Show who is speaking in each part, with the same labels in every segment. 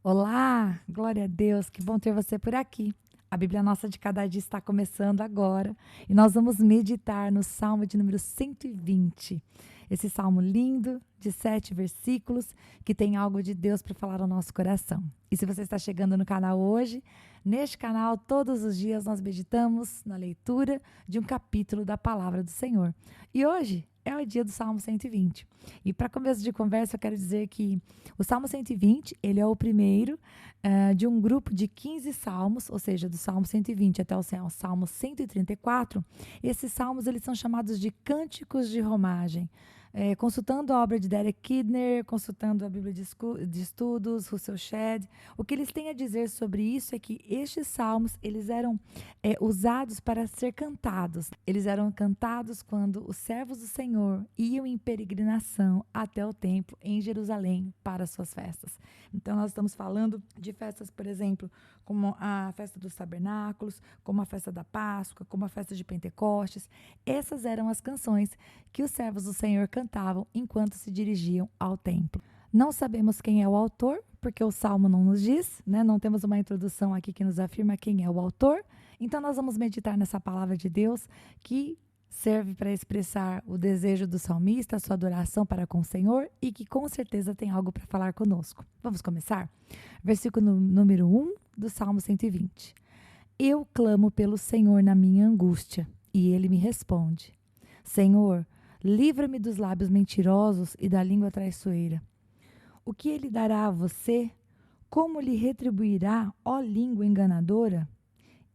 Speaker 1: Olá, glória a Deus, que bom ter você por aqui. A Bíblia Nossa de Cada Dia está começando agora e nós vamos meditar no Salmo de número 120. Esse salmo lindo, de 7 versículos, que tem algo de Deus para falar ao nosso coração. E se você está chegando no canal hoje, neste canal, todos os dias nós meditamos na leitura de um capítulo da Palavra do Senhor. E hoje é o dia do Salmo 120. E para começo de conversa, eu quero dizer que o Salmo 120, ele é o primeiro de um grupo de 15 salmos, ou seja, do Salmo 120 até o Salmo 134. Esses salmos, eles são chamados de cânticos de romagem. Consultando a obra de Derek Kidner, consultando a Bíblia de Estudos, Russell Shedd, o que eles têm a dizer sobre isso é que estes salmos, eles eram usados para ser cantados. Eles eram cantados quando os servos do Senhor iam em peregrinação até o templo em Jerusalém para suas festas. Então, nós estamos falando de festas, por exemplo, como a festa dos tabernáculos, como a festa da Páscoa, como a festa de Pentecostes. Essas eram as canções que os servos do Senhor cantavam enquanto se dirigiam ao templo. Não sabemos quem é o autor, porque o Salmo não nos diz, né? Não temos uma introdução aqui que nos afirma quem é o autor. Então, nós vamos meditar nessa palavra de Deus que serve para expressar o desejo do salmista, a sua adoração para com o Senhor e que com certeza tem algo para falar conosco. Vamos começar? Versículo número 1 do Salmo 120. Eu clamo pelo Senhor na minha angústia, e ele me responde. Senhor, livra-me dos lábios mentirosos e da língua traiçoeira. O que ele dará a você? Como lhe retribuirá, ó língua enganadora?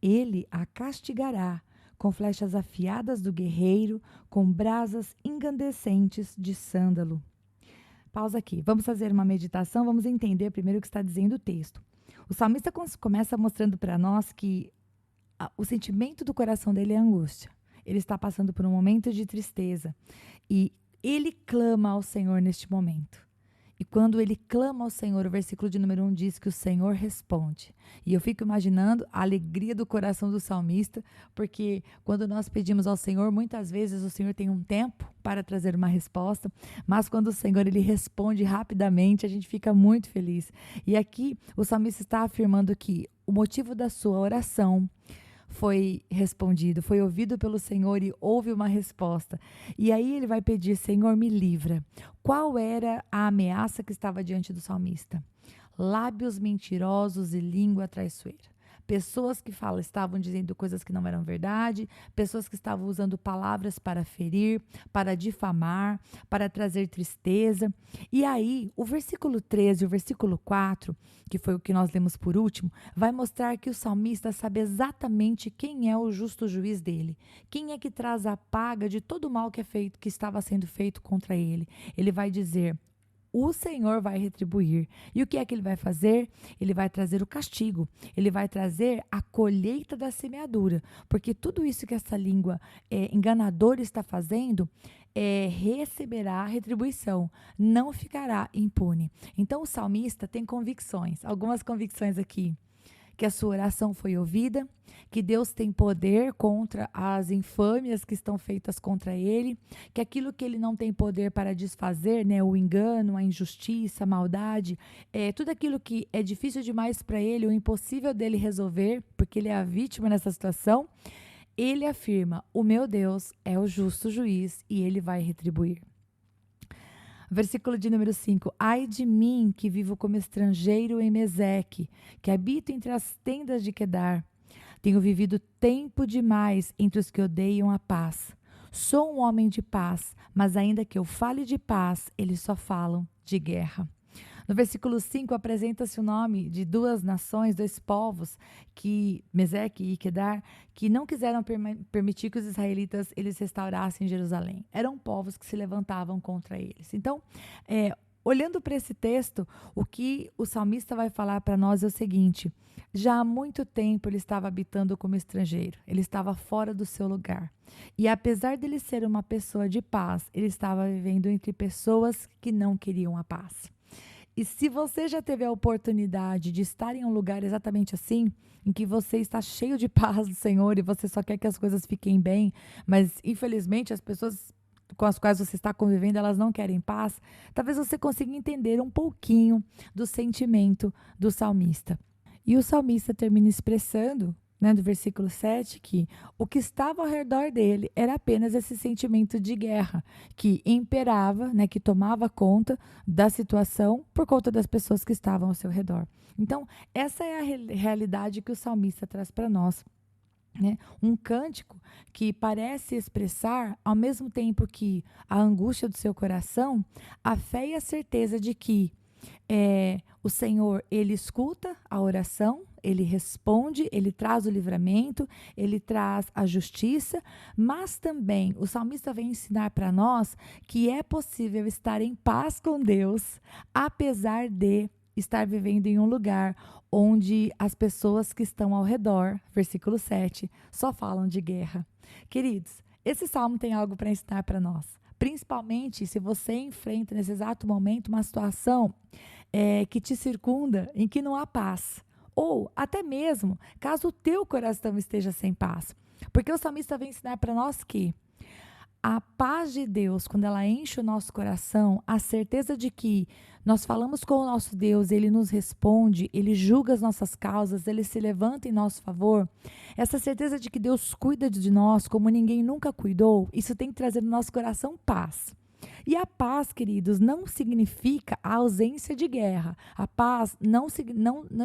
Speaker 1: Ele a castigará com flechas afiadas do guerreiro, com brasas incandescentes de sândalo. Pausa aqui. Vamos fazer uma meditação, vamos entender primeiro o que está dizendo o texto. O salmista começa mostrando para nós que o sentimento do coração dele é angústia. Ele está passando por um momento de tristeza e ele clama ao Senhor neste momento. E quando ele clama ao Senhor, o versículo de número 1 diz que o Senhor responde. E eu fico imaginando a alegria do coração do salmista, porque quando nós pedimos ao Senhor, muitas vezes o Senhor tem um tempo para trazer uma resposta, mas quando o Senhor ele responde rapidamente, a gente fica muito feliz. E aqui o salmista está afirmando que o motivo da sua oração foi respondido, foi ouvido pelo Senhor e houve uma resposta. E aí ele vai pedir, Senhor, me livra. Qual era a ameaça que estava diante do salmista? Lábios mentirosos e língua traiçoeira. Pessoas que estavam dizendo coisas que não eram verdade, pessoas que estavam usando palavras para ferir, para difamar, para trazer tristeza. E aí, o versículo 13 e o versículo 4, que foi o que nós lemos por último, vai mostrar que o salmista sabe exatamente quem é o justo juiz dele. Quem é que traz a paga de todo o mal que estava sendo feito contra ele. Ele vai dizer, o Senhor vai retribuir. E o que é que ele vai fazer? Ele vai trazer o castigo. Ele vai trazer a colheita da semeadura. Porque tudo isso que essa língua enganadora está fazendo receberá retribuição. Não ficará impune. Então o salmista tem convicções. Algumas convicções aqui. Que a sua oração foi ouvida, que Deus tem poder contra as infâmias que estão feitas contra ele, que aquilo que ele não tem poder para desfazer, né, o engano, a injustiça, a maldade, tudo aquilo que é difícil demais para ele, o impossível dele resolver, porque ele é a vítima nessa situação, ele afirma, o meu Deus é o justo juiz e ele vai retribuir. Versículo de número 5. Ai de mim, que vivo como estrangeiro em Meseque, que habito entre as tendas de Quedar. Tenho vivido tempo demais entre os que odeiam a paz. Sou um homem de paz, mas ainda que eu fale de paz, eles só falam de guerra. No versículo 5, apresenta-se o nome de duas nações, dois povos, Meseque e Quedar, que não quiseram permitir que os israelitas eles restaurassem Jerusalém. Eram povos que se levantavam contra eles. Então, olhando para esse texto, o que o salmista vai falar para nós é o seguinte, já há muito tempo ele estava habitando como estrangeiro, ele estava fora do seu lugar. E apesar dele ser uma pessoa de paz, ele estava vivendo entre pessoas que não queriam a paz. E se você já teve a oportunidade de estar em um lugar exatamente assim, em que você está cheio de paz do Senhor e você só quer que as coisas fiquem bem, mas infelizmente as pessoas com as quais você está convivendo, elas não querem paz, talvez você consiga entender um pouquinho do sentimento do salmista. E o salmista termina expressando, né, do versículo 7, que o que estava ao redor dele era apenas esse sentimento de guerra, que imperava, né, que tomava conta da situação por conta das pessoas que estavam ao seu redor. Então, essa é a realidade que o salmista traz para nós. Né? Um cântico que parece expressar, ao mesmo tempo que a angústia do seu coração, a fé e a certeza de que o Senhor, ele escuta a oração, ele responde, ele traz o livramento, ele traz a justiça, mas também o salmista vem ensinar para nós que é possível estar em paz com Deus, apesar de estar vivendo em um lugar onde as pessoas que estão ao redor, versículo 7, só falam de guerra. Queridos, esse salmo tem algo para ensinar para nós. Principalmente se você enfrenta nesse exato momento uma situação que te circunda, em que não há paz. Ou até mesmo caso o teu coração esteja sem paz. Porque o salmista vem ensinar para nós que a paz de Deus, quando ela enche o nosso coração, a certeza de que nós falamos com o nosso Deus, Ele nos responde, Ele julga as nossas causas, Ele se levanta em nosso favor, essa certeza de que Deus cuida de nós como ninguém nunca cuidou, isso tem que trazer no nosso coração paz. E a paz, queridos, não significa a ausência de guerra. A paz não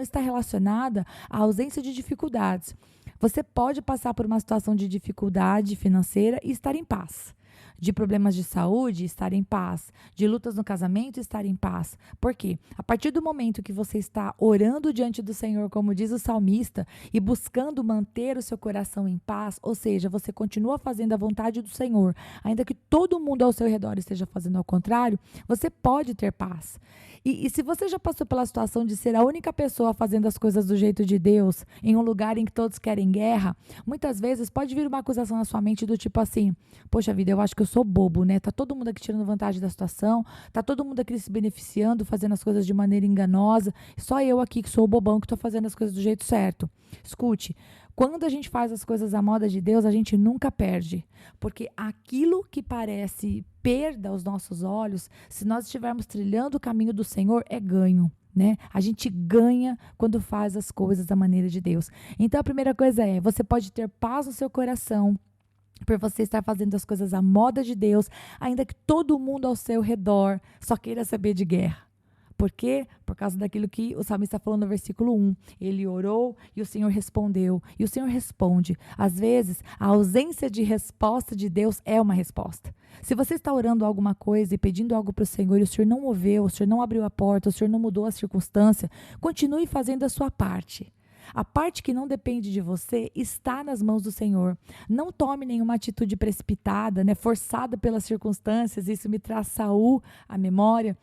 Speaker 1: está relacionada à ausência de dificuldades. Você pode passar por uma situação de dificuldade financeira e estar em paz. De problemas de saúde, estar em paz. De lutas no casamento, estar em paz. Por quê? A partir do momento que você está orando diante do Senhor, como diz o salmista, e buscando manter o seu coração em paz, ou seja, você continua fazendo a vontade do Senhor, ainda que todo mundo ao seu redor esteja fazendo ao contrário, você pode ter paz. E se você já passou pela situação de ser a única pessoa fazendo as coisas do jeito de Deus, em um lugar em que todos querem guerra, muitas vezes pode vir uma acusação na sua mente do tipo assim, poxa vida, eu acho que eu sou bobo, né? Tá todo mundo aqui tirando vantagem da situação, tá todo mundo aqui se beneficiando, fazendo as coisas de maneira enganosa, só eu aqui que sou o bobão que tô fazendo as coisas do jeito certo. Escute, quando a gente faz as coisas à moda de Deus, a gente nunca perde, porque aquilo que parece perda aos nossos olhos, se nós estivermos trilhando o caminho do Senhor, é ganho. Né? A gente ganha quando faz as coisas da maneira de Deus. Então a primeira coisa é, você pode ter paz no seu coração, por você estar fazendo as coisas à moda de Deus, ainda que todo mundo ao seu redor só queira saber de guerra. Por quê? Por causa daquilo que o salmista falou no versículo 1. Ele orou e o Senhor respondeu. E o Senhor responde. Às vezes, a ausência de resposta de Deus é uma resposta. Se você está orando alguma coisa e pedindo algo para o Senhor e o Senhor não moveu, o Senhor não abriu a porta, o Senhor não mudou a circunstância, continue fazendo a sua parte. A parte que não depende de você está nas mãos do Senhor. Não tome nenhuma atitude precipitada, né, forçada pelas circunstâncias. Isso me traz Saul à memória.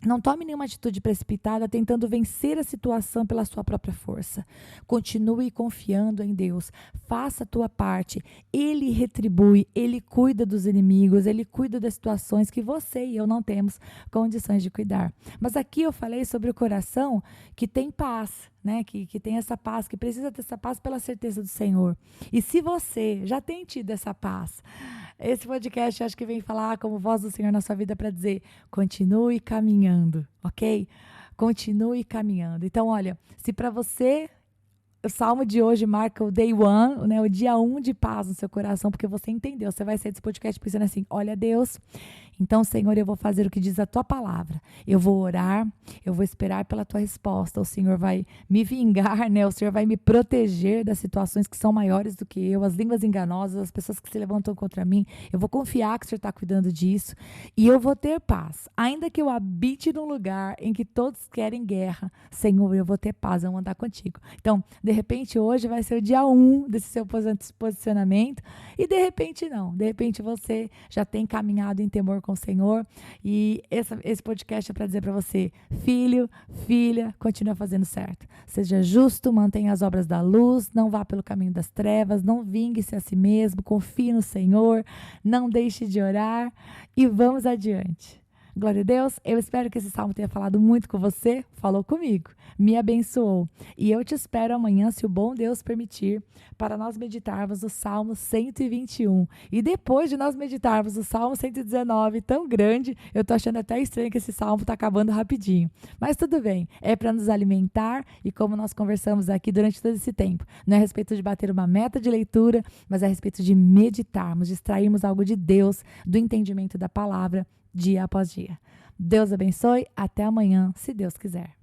Speaker 1: Não tome nenhuma atitude precipitada tentando vencer a situação pela sua própria força. Continue confiando em Deus. Faça a tua parte. Ele retribui, Ele cuida dos inimigos, Ele cuida das situações que você e eu não temos condições de cuidar. Mas aqui eu falei sobre o coração que tem paz, né? Que tem essa paz, que precisa ter essa paz pela certeza do Senhor. E se você já tem tido essa paz, esse podcast acho que vem falar como voz do Senhor na sua vida para dizer, continue caminhando, ok? Continue caminhando. Então, olha, se para você o salmo de hoje marca o day one, né, o dia 1 de paz no seu coração, porque você entendeu, você vai sair desse podcast pensando assim, olha Deus, então Senhor, eu vou fazer o que diz a tua palavra, eu vou orar, eu vou esperar pela tua resposta, o Senhor vai me vingar, né, o Senhor vai me proteger das situações que são maiores do que eu, as línguas enganosas, as pessoas que se levantam contra mim, eu vou confiar que o Senhor está cuidando disso, e eu vou ter paz, ainda que eu habite num lugar em que todos querem guerra, Senhor, eu vou ter paz, eu vou andar contigo. Então, de repente hoje vai ser o dia 1 desse seu posicionamento e de repente não, de repente você já tem caminhado em temor com o Senhor e esse podcast é para dizer para você, filho, filha, continua fazendo certo, seja justo, mantenha as obras da luz, não vá pelo caminho das trevas, não vingue-se a si mesmo, confie no Senhor, não deixe de orar e vamos adiante. Glória a Deus. Eu espero que esse salmo tenha falado muito com você. Falou comigo, me abençoou. E eu te espero amanhã, se o bom Deus permitir, para nós meditarmos o Salmo 121. E depois de nós meditarmos o Salmo 119, tão grande, eu tô achando até estranho que esse salmo tá acabando rapidinho. Mas tudo bem, é para nos alimentar e como nós conversamos aqui durante todo esse tempo. Não é a respeito de bater uma meta de leitura, mas é a respeito de meditarmos, de extrairmos algo de Deus, do entendimento da palavra, dia após dia. Deus abençoe. Até amanhã, se Deus quiser.